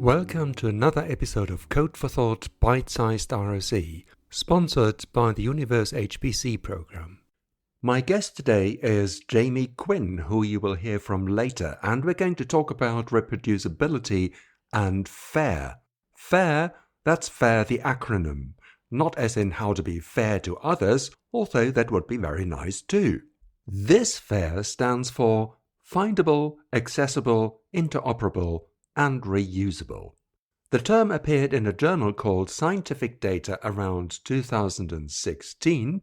Welcome to another episode of Code for Thought ByteSized RSE, sponsored by the Universe HPC program. My guest today is Jamie Quinn, who you will hear from later, and we're going to talk about reproducibility and FAIR. FAIR, that's FAIR the acronym, not as in how to be fair to others, although that would be very nice too. This FAIR stands for Findable, Accessible, Interoperable, and Reusable. The term appeared in a journal called Scientific Data around 2016.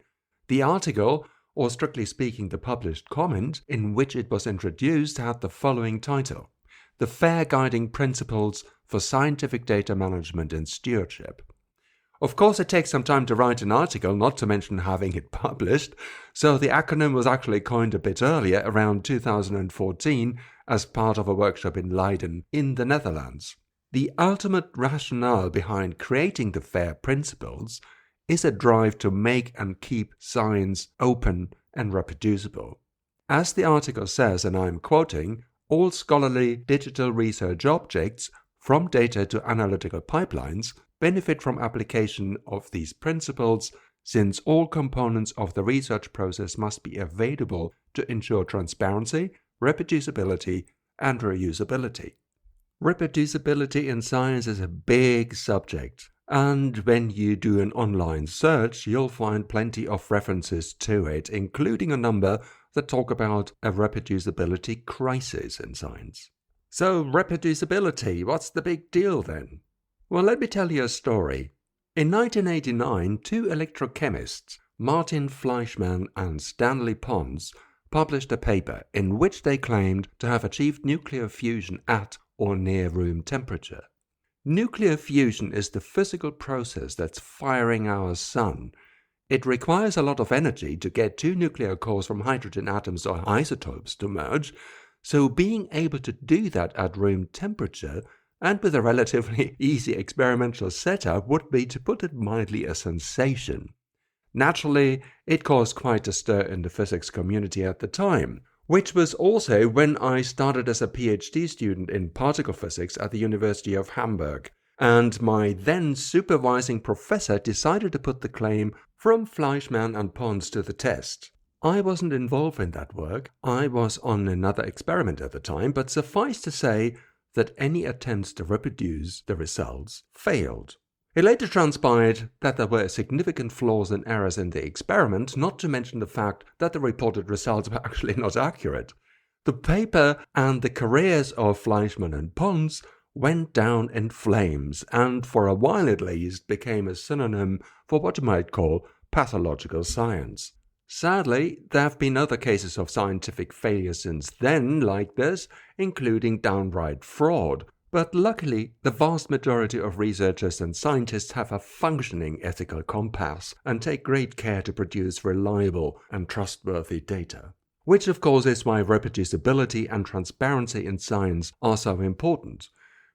The article, or strictly speaking the published comment, in which it was introduced had the following title: The FAIR Guiding Principles for Scientific Data Management and Stewardship. Of course, it takes some time to write an article, not to mention having it published, so the acronym was actually coined a bit earlier, around 2014, as part of a workshop in Leiden, in the Netherlands. The ultimate rationale behind creating the FAIR principles is a drive to make and keep science open and reproducible. As the article says, and I'm quoting, all scholarly digital research objects, from data to analytical pipelines, benefit from application of these principles, since all components of the research process must be available to ensure transparency, reproducibility, and reusability. Reproducibility in science is a big subject, and when you do an online search, you'll find plenty of references to it, including a number that talk about a reproducibility crisis in science. So, reproducibility, what's the big deal then? Well, let me tell you a story. In 1989, two electrochemists, Martin Fleischmann and Stanley Pons, published a paper in which they claimed to have achieved nuclear fusion at or near room temperature. Nuclear fusion is the physical process that's firing our sun. It requires a lot of energy to get two nuclear cores from hydrogen atoms or isotopes to merge, so being able to do that at room temperature and with a relatively easy experimental setup would be, to put it mildly, a sensation. Naturally, it caused quite a stir in the physics community at the time, which was also when I started as a PhD student in particle physics at the University of Hamburg, and my then supervising professor decided to put the claim from Fleischmann and Pons to the test. I wasn't involved in that work, I was on another experiment at the time, but suffice to say that any attempts to reproduce the results failed. It later transpired that there were significant flaws and errors in the experiment, not to mention the fact that the reported results were actually not accurate. The paper and the careers of Fleischmann and Pons went down in flames, and for a while at least became a synonym for what you might call pathological science. Sadly, there have been other cases of scientific failure since then like this, including downright fraud. But luckily, the vast majority of researchers and scientists have a functioning ethical compass and take great care to produce reliable and trustworthy data. Which of course is why reproducibility and transparency in science are so important.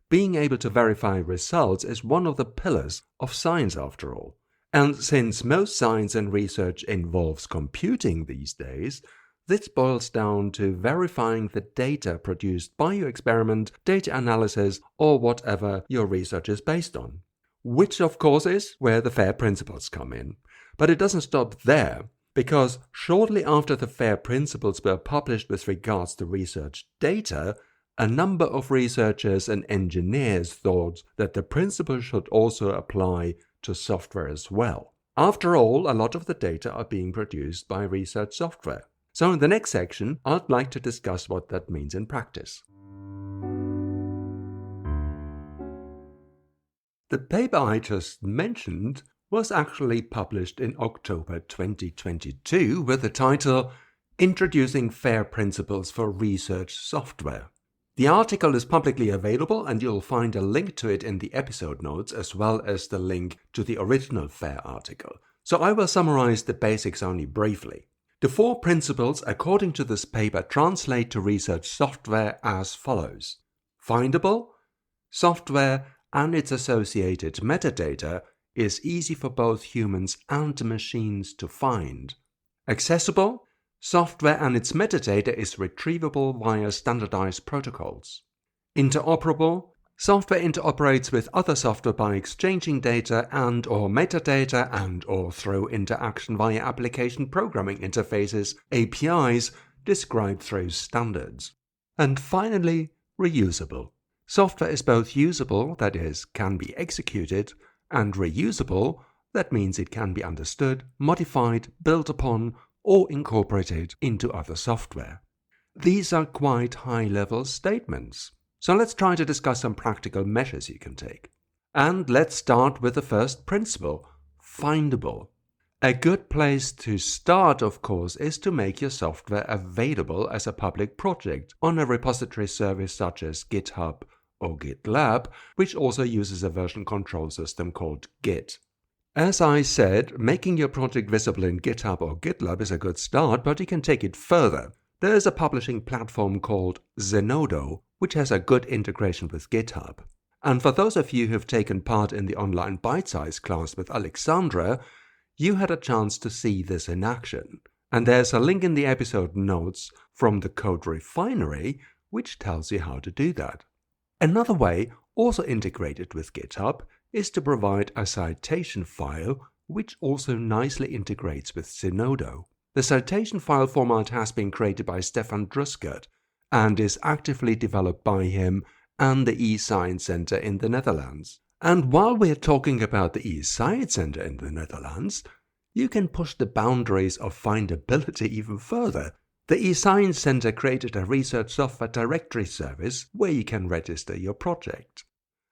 Being able to verify results is one of the pillars of science after all. And since most science and research involves computing these days, this boils down to verifying the data produced by your experiment, data analysis, or whatever your research is based on. Which of course is where the FAIR principles come in. But it doesn't stop there, because shortly after the FAIR principles were published with regards to research data, a number of researchers and engineers thought that the principles should also apply to software as well. After all, a lot of the data are being produced by research software. So in the next section, I'd like to discuss what that means in practice. The paper I just mentioned was actually published in October 2022 with the title Introducing FAIR Principles for Research Software. The article is publicly available and you'll find a link to it in the episode notes as well as the link to the original FAIR article. So I will summarize the basics only briefly. The four principles according to this paper translate to research software as follows. Findable. Software and its associated metadata is easy for both humans and machines to find. Accessible. Software and its metadata is retrievable via standardized protocols. Interoperable. Software interoperates with other software by exchanging data and or metadata and or through interaction via application programming interfaces, APIs, described through standards. And finally, reusable. Software is both usable, that is, can be executed, and reusable, that means it can be understood, modified, built upon, or incorporated into other software. These are quite high-level statements. So let's try to discuss some practical measures you can take. And let's start with the first principle, findable. A good place to start, of course, is to make your software available as a public project on a repository service such as GitHub or GitLab, which also uses a version control system called Git. As I said, making your project visible in GitHub or GitLab is a good start, but you can take it further. There is a publishing platform called Zenodo, which has a good integration with GitHub. And for those of you who have taken part in the online ByteSized class with Alexandra, you had a chance to see this in action. And there's a link in the episode notes from the Code Refinery, which tells you how to do that. Another way, also integrated with GitHub, is to provide a citation file, which also nicely integrates with Zenodo. The citation file format has been created by Stefan Druskert and is actively developed by him and the eScience Center in the Netherlands. And while we're talking about the eScience Center in the Netherlands, you can push the boundaries of findability even further. The eScience Center created a research software directory service where you can register your project.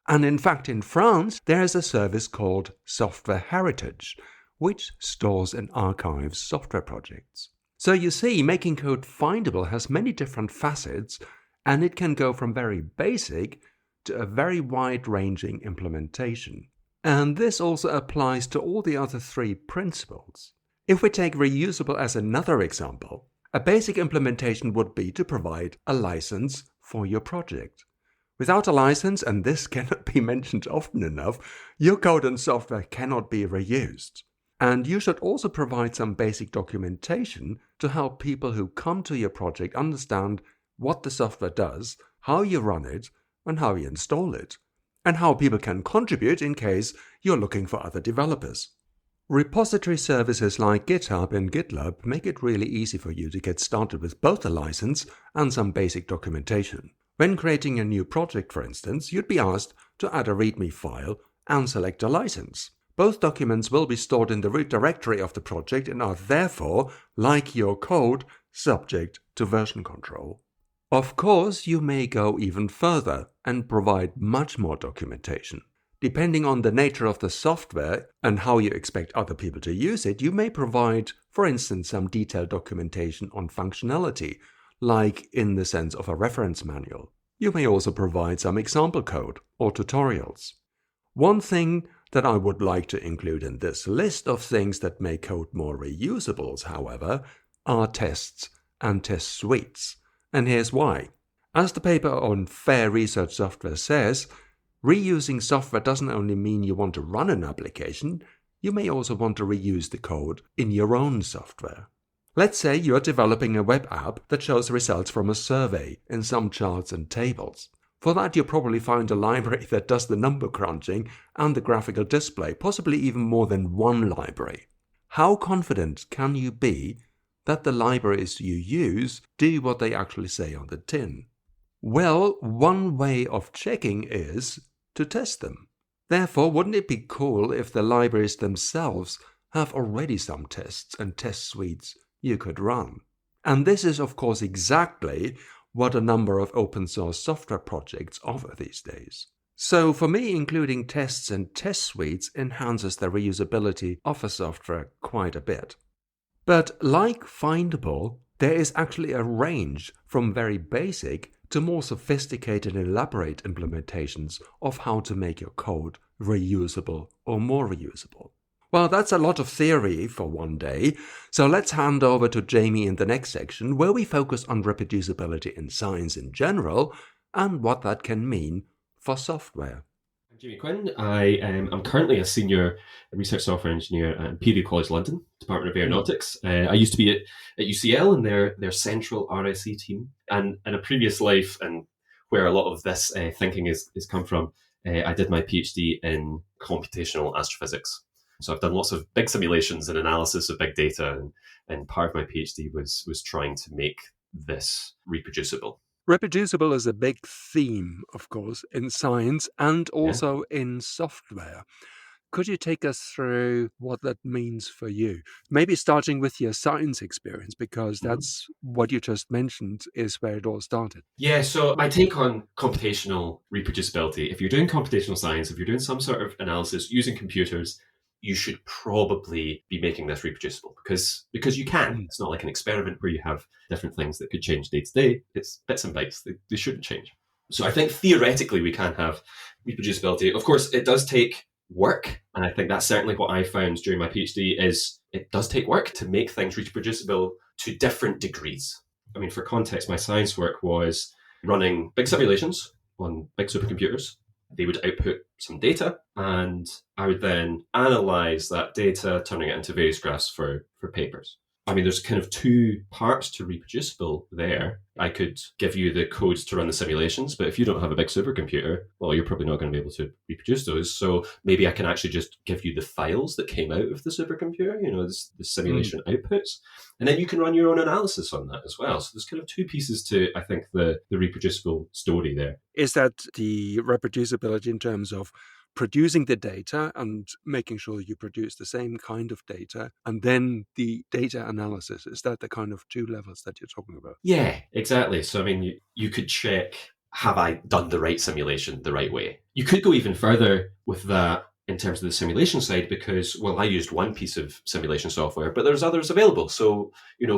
And in fact, in France, there is a service called Software Heritage, which stores and archives software projects. So you see, making code findable has many different facets, and it can go from very basic to a very wide-ranging implementation. And this also applies to all the other three principles. If we take reusable as another example, a basic implementation would be to provide a license for your project. Without a license, and this cannot be mentioned often enough, your code and software cannot be reused. And you should also provide some basic documentation to help people who come to your project understand what the software does, how you run it, and how you install it, and how people can contribute in case you're looking for other developers. Repository services like GitHub and GitLab make it really easy for you to get started with both a license and some basic documentation. When creating a new project, for instance, you'd be asked to add a README file and select a license. Both documents will be stored in the root directory of the project and are therefore, like your code, subject to version control. Of course, you may go even further and provide much more documentation. Depending on the nature of the software and how you expect other people to use it, you may provide, for instance, some detailed documentation on functionality, like in the sense of a reference manual. You may also provide some example code or tutorials. One thing that I would like to include in this list of things that make code more reusable, however, are tests and test suites. And here's why. As the paper on Fair Research Software says, reusing software doesn't only mean you want to run an application, you may also want to reuse the code in your own software. Let's say you're developing a web app that shows results from a survey in some charts and tables. For that, you'll probably find a library that does the number crunching and the graphical display, possibly even more than one library. How confident can you be that the libraries you use do what they actually say on the tin? Well, one way of checking is to test them. Therefore, wouldn't it be cool if the libraries themselves have already some tests and test suites you could run? And this is, of course, exactly what a number of open source software projects offer these days. So for me, including tests and test suites enhances the reusability of a software quite a bit. But like Findable, there is actually a range from very basic to more sophisticated and elaborate implementations of how to make your code reusable or more reusable. Well, that's a lot of theory for one day, so let's hand over to Jamie in the next section, where we focus on reproducibility in science in general and what that can mean for software. I'm Jamie Quinn. I'm currently a senior research software engineer at Imperial College London, Department of Aeronautics. I used to be at UCL in their central RSE team, and in a previous life, and where a lot of this thinking is come from. I did my PhD in computational astrophysics. So I've done lots of big simulations and analysis of big data, and part of my PhD was trying to make this reproducible. Reproducible is a big theme, of course, in science and Yeah. also in software. Could you take us through what that means for you? Maybe starting with your science experience, because that's what you just mentioned is where it all started. Yeah, so my take on computational reproducibility, if you're doing computational science, if you're doing some sort of analysis using computers, you should probably be making this reproducible because you can. It's not like an experiment where you have different things that could change day to day. It's bits and bytes. They shouldn't change. So I think theoretically we can have reproducibility. Of course, it does take work. And I think that's certainly what I found during my PhD is it does take work to make things reproducible to different degrees. I mean, for context, my science work was running big simulations on big supercomputers. They would output some data, and I would then analyze that data, turning it into various graphs for papers. I mean, there's kind of two parts to reproducible there. I could give you the codes to run the simulations, but if you don't have a big supercomputer, well, you're probably not going to be able to reproduce those. So maybe I can actually just give you the files that came out of the supercomputer, the simulation outputs, and then you can run your own analysis on that as well. So there's kind of two pieces to, I think, the reproducible story there. Is that the reproducibility in terms of producing the data and making sure you produce the same kind of data, and then the data analysis? Is that the kind of two levels that you're talking about? Yeah, exactly. So, I mean, you could check, have I done the right simulation the right way? You could go even further with that in terms of the simulation side because, well, I used one piece of simulation software, but there's others available. So,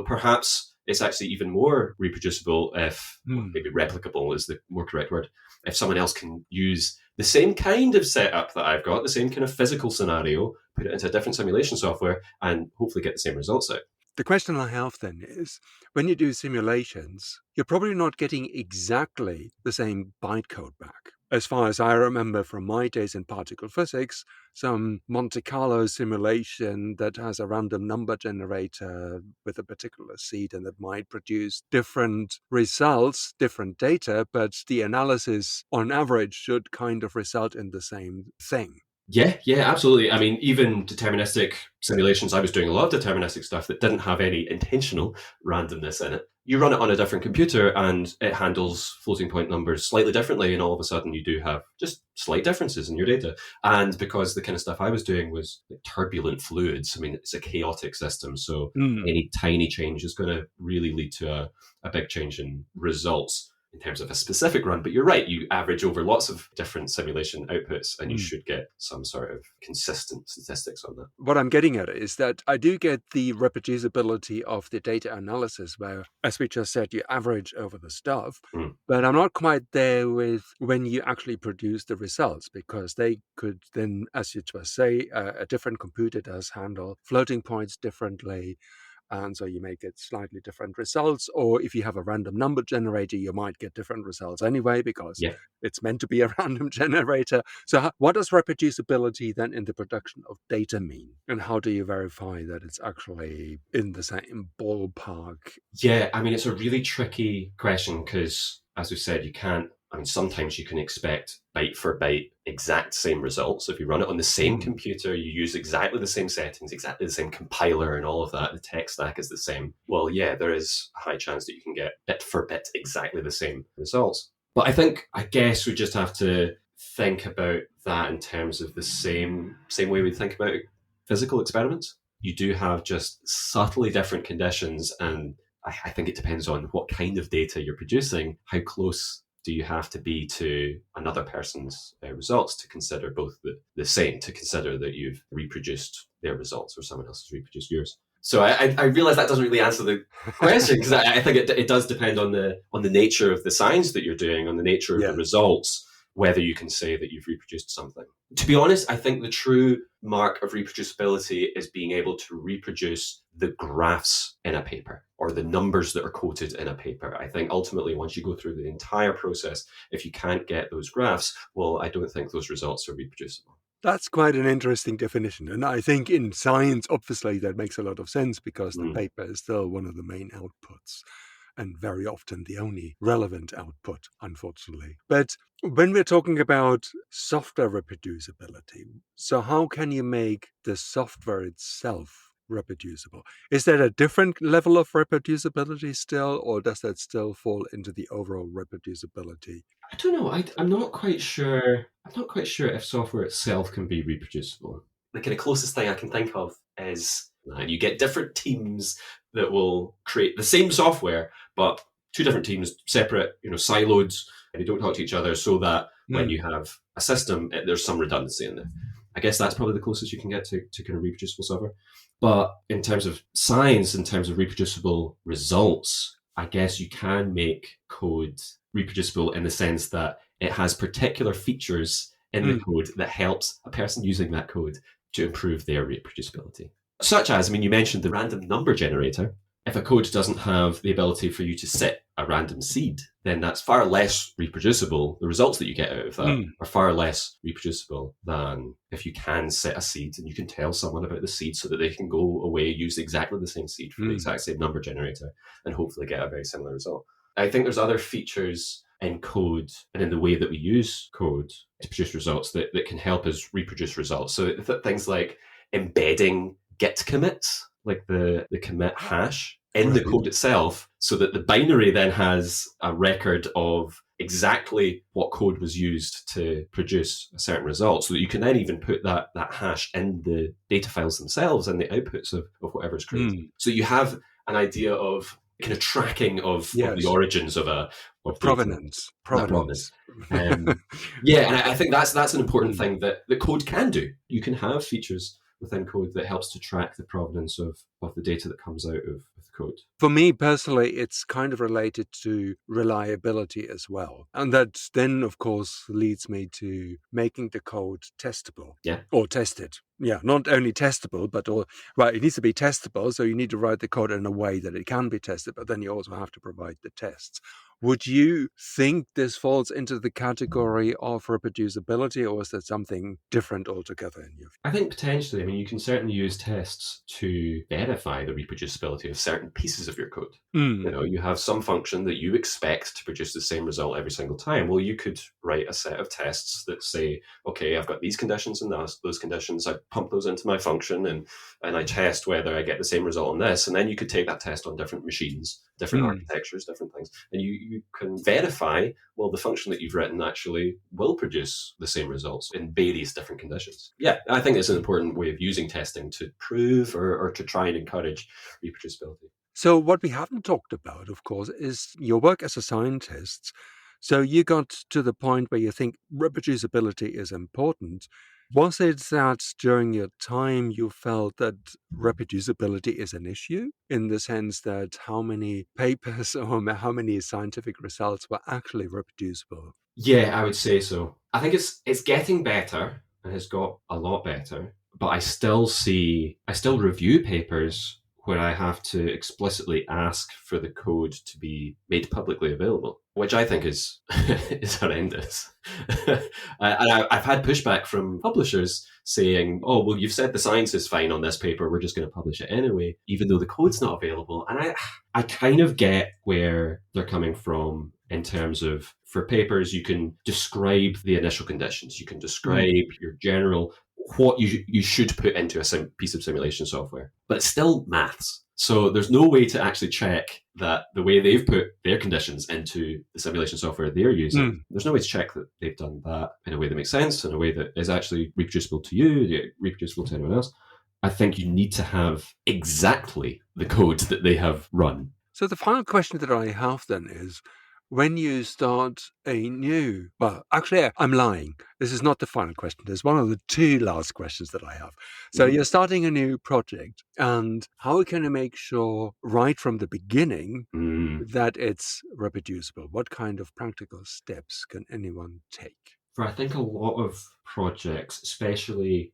perhaps it's actually even more reproducible if, maybe replicable is the more correct word, if someone else can use the same kind of setup that I've got, the same kind of physical scenario, put it into a different simulation software and hopefully get the same results out. The question I have then is, when you do simulations, you're probably not getting exactly the same bytecode back. As far as I remember from my days in particle physics, some Monte Carlo simulation that has a random number generator with a particular seed and that might produce different results, different data, but the analysis on average should kind of result in the same thing. Yeah, absolutely. I mean, even deterministic simulations, I was doing a lot of deterministic stuff that didn't have any intentional randomness in it. You run it on a different computer and it handles floating point numbers slightly differently, and all of a sudden you do have just slight differences in your data. And because the kind of stuff I was doing was turbulent fluids, I mean, it's a chaotic system, so any tiny change is going to really lead to a big change in results in terms of a specific run. But you're right, you average over lots of different simulation outputs and you should get some sort of consistent statistics on that. What I'm getting at is that I do get the reproducibility of the data analysis where, as we just said, you average over the stuff, but I'm not quite there with when you actually produce the results, because they could then, as you just say, a different computer does handle floating points differently. And so you may get slightly different results. Or if you have a random number generator, you might get different results anyway, because it's meant to be a random generator. So what does reproducibility then in the production of data mean? And how do you verify that it's actually in the same ballpark? Yeah, I mean, it's a really tricky question because, as we said, sometimes you can expect byte for byte exact same results. If you run it on the same computer, you use exactly the same settings, exactly the same compiler and all of that, the tech stack is the same. Well, yeah, there is a high chance that you can get bit for bit exactly the same results. But I guess we just have to think about that in terms of the same way we think about physical experiments. You do have just subtly different conditions, and I think it depends on what kind of data you're producing, how close do you have to be to another person's results to consider both the same, to consider that you've reproduced their results or someone else has reproduced yours. So I realize that doesn't really answer the question, because I think it does depend on the nature of the science that you're doing, on the nature of the results, whether you can say that you've reproduced something. To be honest, I think the true mark of reproducibility is being able to reproduce the graphs in a paper or the numbers that are quoted in a paper. I think ultimately, once you go through the entire process, if you can't get those graphs, well, I don't think those results are reproducible. That's quite an interesting definition. And I think in science, obviously, that makes a lot of sense because the paper is still one of the main outputs. and very often the only relevant output, unfortunately. But when we're talking about software reproducibility, so how can you make the software itself reproducible? Is there a different level of reproducibility still, or does that still fall into the overall reproducibility? I don't know. I'm not quite sure. I'm not quite sure if software itself can be reproducible. The kind of closest thing I can think of is you get different teams that will create the same software, but two different teams, separate, siloed, and they don't talk to each other, so that when you have a system, there's some redundancy in there. I guess that's probably the closest you can get to kind of reproducible software. But in terms of science, in terms of reproducible results, I guess you can make code reproducible in the sense that it has particular features in the code that helps a person using that code to improve their reproducibility. Such as, you mentioned the random number generator. If a code doesn't have the ability for you to set a random seed, then that's far less reproducible. The results that you get out of that are far less reproducible than if you can set a seed and you can tell someone about the seed so that they can go away, use exactly the same seed for the exact same number generator and hopefully get a very similar result. I think there's other features in code and in the way that we use code to produce results that can help us reproduce results. So things like embedding Git commits, like the commit hash in the code itself, so that the binary then has a record of exactly what code was used to produce a certain result, so that you can then even put that hash in the data files themselves and the outputs of whatever's created. So you have an idea of kind of tracking of the origins of provenance. And I think that's an important thing that code can do. You can have features within code that helps to track the provenance of the data that comes out of the code. For me personally, it's kind of related to reliability as well. And that then, of course, leads me to making the code testable. Or tested. Not only testable, but it needs to be testable. So you need to write the code in a way that it can be tested, but then you also have to provide the tests. Would you think this falls into the category of reproducibility, or is that something different altogether in your view? I think potentially. You can certainly use tests to verify the reproducibility of certain pieces of your code. You have some function that you expect to produce the same result every single time. Well, you could write a set of tests that say, okay, I've got these conditions and those conditions. I pump those into my function and I test whether I get the same result on this. And then you could take that test on different machines, different architectures, different things. And you can verify, well, the function that you've written actually will produce the same results in various different conditions. I think it's an important way of using testing to prove or to try and encourage reproducibility. So what we haven't talked about, of course, is your work as a scientist. So you got to the point where you think reproducibility is important. Was it that during your time you felt that reproducibility is an issue, in the sense that how many papers or how many scientific results were actually reproducible? Yeah, I would say so. I think it's getting better and has got a lot better, but I still review papers where I have to explicitly ask for the code to be made publicly available, which I think is horrendous. And I've had pushback from publishers saying, oh, well, you've said the science is fine on this paper, we're just going to publish it anyway, even though the code's not available. And I kind of get where they're coming from in terms of, for papers, you can describe the initial conditions, you can describe your general what you should put into a piece of simulation software, but it's still maths. So there's no way to actually check that the way they've put their conditions into the simulation software they're using, there's no way to check that they've done that in a way that makes sense, in a way that is actually reproducible to you, reproducible to anyone else. I think you need to have exactly the code that they have run. So the final question that I have then is, when you start actually, I'm lying. This is not the final question. There's one of the two last questions that I have. So you're starting a new project, and how can you make sure right from the beginning that it's reproducible? What kind of practical steps can anyone take? For I think a lot of projects, especially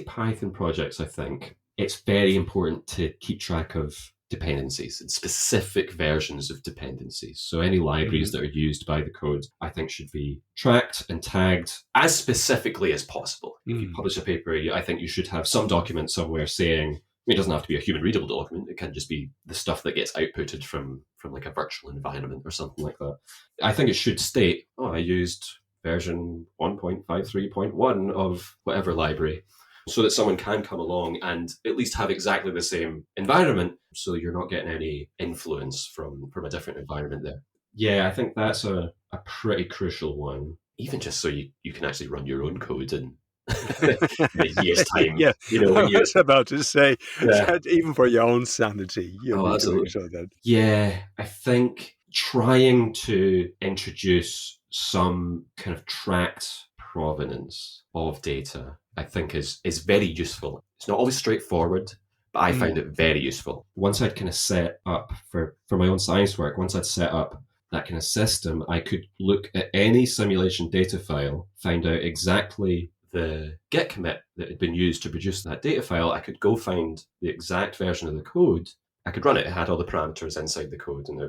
Python projects, I think it's very important to keep track of dependencies and specific versions of dependencies. So any libraries that are used by the code, I think, should be tracked and tagged as specifically as possible. If you publish a paper, I think you should have some document somewhere saying, It doesn't have to be a human readable document. It can just be the stuff that gets outputted from like a virtual environment or something like that. I think it should state, I used version 1.53.1 of whatever library, so that someone can come along and at least have exactly the same environment, so you're not getting any influence from a different environment there. Yeah, I think that's a pretty crucial one, even just so you can actually run your own code in a year's time. Yeah, When I was about to say Yeah. that even for your own sanity, you need Absolutely. to make sure that. Yeah, I think trying to introduce some kind of tracked provenance of data, I think is very useful. It's not always straightforward, but I find it very useful. Once I'd kind of set up for my own science work, once I'd set up that kind of system, I could look at any simulation data file, find out exactly the Git commit that had been used to produce that data file. I could go find the exact version of the code. I could run it. It had all the parameters inside the code, and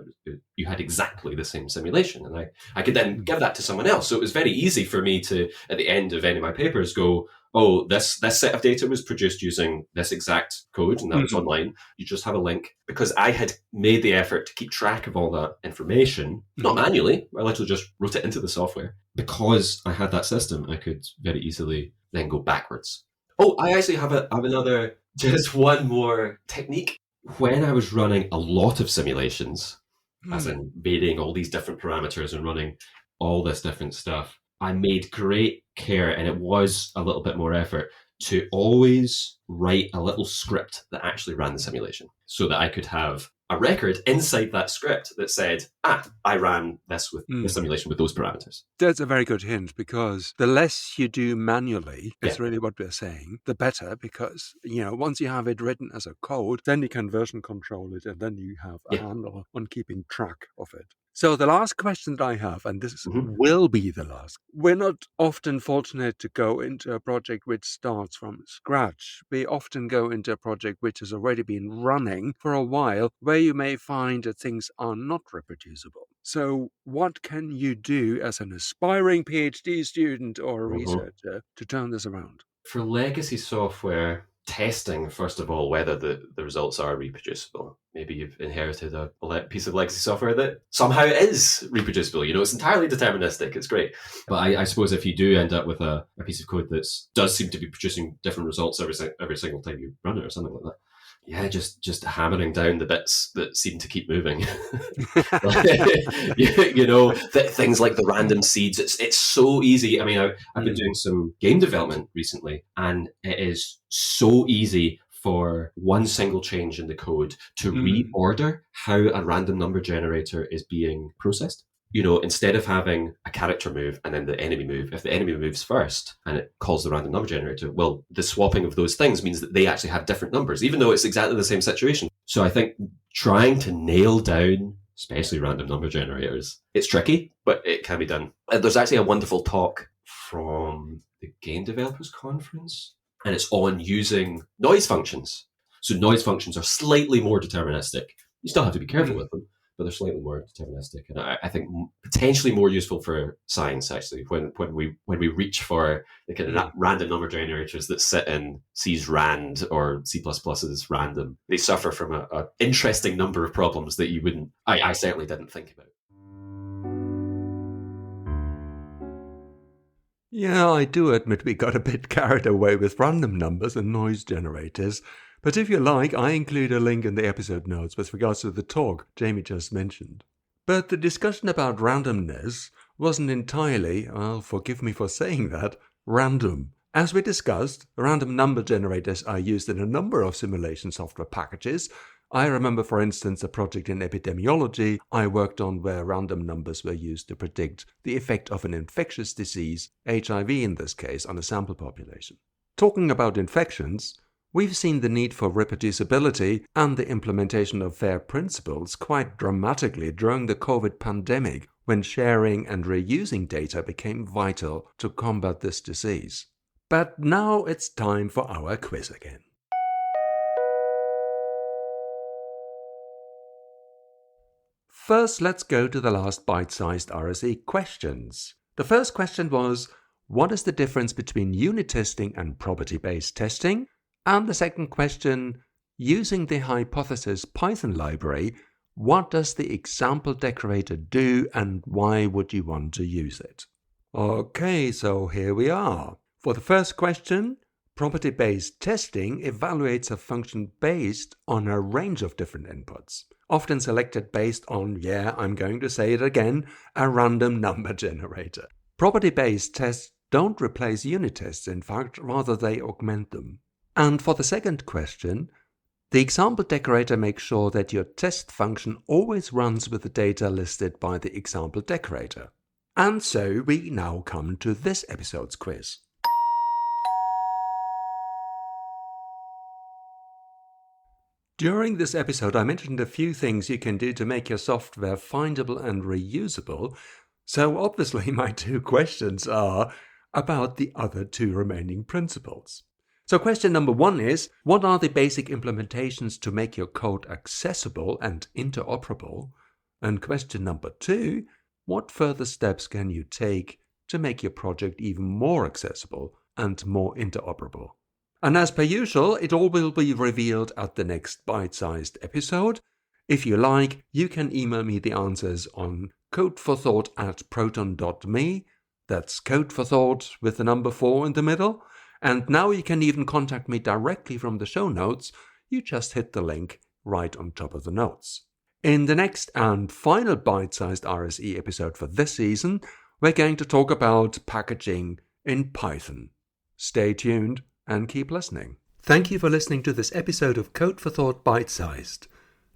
you had exactly the same simulation. And I could then give that to someone else. So it was very easy for me to, at the end of any of my papers, go, this set of data was produced using this exact code, and that was online. You just have a link. Because I had made the effort to keep track of all that information, not manually, I literally just wrote it into the software. Because I had that system, I could very easily then go backwards. I actually have another, just one more technique. When I was running a lot of simulations, as in varying all these different parameters and running all this different stuff, I made great care, and it was a little bit more effort, to always write a little script that actually ran the simulation, so that I could have a record inside that script that said, I ran this with the simulation with those parameters. That's a very good hint, because the less you do manually is really what we're saying, the better, because, once you have it written as a code, then you can version control it, and then you have a handle on keeping track of it. So the last question that I have, and this will be the last, we're not often fortunate to go into a project which starts from scratch. We often go into a project which has already been running for a while, where you may find that things are not reproducible. So what can you do as an aspiring PhD student or a researcher to turn this around? For legacy software, testing, first of all, whether the results are reproducible. Maybe you've inherited a piece of legacy software that somehow is reproducible. It's entirely deterministic. It's great. But I suppose if you do end up with a piece of code that does seem to be producing different results every single time you run it or something like that, just hammering down the bits that seem to keep moving. Things like the random seeds. It's so easy. I mean, I've been doing some game development recently, and it is so easy for one single change in the code to reorder how a random number generator is being processed. Instead of having a character move and then the enemy move, if the enemy moves first and it calls the random number generator, well, the swapping of those things means that they actually have different numbers, even though it's exactly the same situation. So I think trying to nail down, especially random number generators, it's tricky, but it can be done. There's actually a wonderful talk from the Game Developers Conference, and it's on using noise functions. So noise functions are slightly more deterministic. You still have to be careful with them, but they're slightly more deterministic, and I think potentially more useful for science, actually, when we reach for the kind of random number generators that sit in C's rand or C++'s random. They suffer from an interesting number of problems that you wouldn't, I certainly didn't think about. Yeah, I do admit we got a bit carried away with random numbers and noise generators. But if you like, I include a link in the episode notes with regards to the talk Jamie just mentioned. But the discussion about randomness wasn't entirely, forgive me for saying that, random. As we discussed, random number generators are used in a number of simulation software packages. I remember, for instance, a project in epidemiology I worked on where random numbers were used to predict the effect of an infectious disease, HIV in this case, on a sample population. Talking about infections, we've seen the need for reproducibility and the implementation of FAIR principles quite dramatically during the COVID pandemic, when sharing and reusing data became vital to combat this disease. But now it's time for our quiz again. First, let's go to the last bite-sized RSE questions. The first question was, what is the difference between unit testing and property-based testing? And the second question, using the hypothesis Python library, what does the example decorator do and why would you want to use it? Okay, so here we are. For the first question, property-based testing evaluates a function based on a range of different inputs, often selected based on, I'm going to say it again, a random number generator. Property-based tests don't replace unit tests, in fact, rather they augment them. And for the second question, the example decorator makes sure that your test function always runs with the data listed by the example decorator. And so we now come to this episode's quiz. During this episode, I mentioned a few things you can do to make your software findable and reusable, so obviously my two questions are about the other two remaining principles. So question number 1 is, what are the basic implementations to make your code accessible and interoperable? And question number 2, what further steps can you take to make your project even more accessible and more interoperable? And as per usual, it all will be revealed at the next bite-sized episode. If you like, you can email me the answers on codeforthought@proton.me. That's code for thought with the number 4 in the middle. And now you can even contact me directly from the show notes. You just hit the link right on top of the notes. In the next and final bite-sized RSE episode for this season, we're going to talk about packaging in Python. Stay tuned and keep listening. Thank you for listening to this episode of Code for Thought Bite-Sized.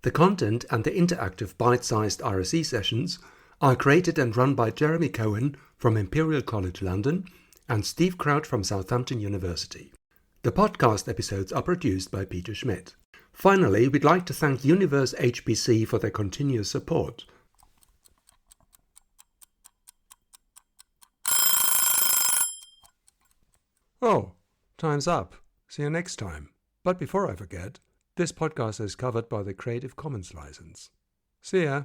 The content and the interactive bite-sized RSE sessions are created and run by Jamie Quinn from Imperial College London and Steve Kraut from Southampton University. The podcast episodes are produced by Peter Schmidt. Finally, we'd like to thank Universe HPC for their continuous support. Oh, time's up. See you next time. But before I forget, this podcast is covered by the Creative Commons license. See ya.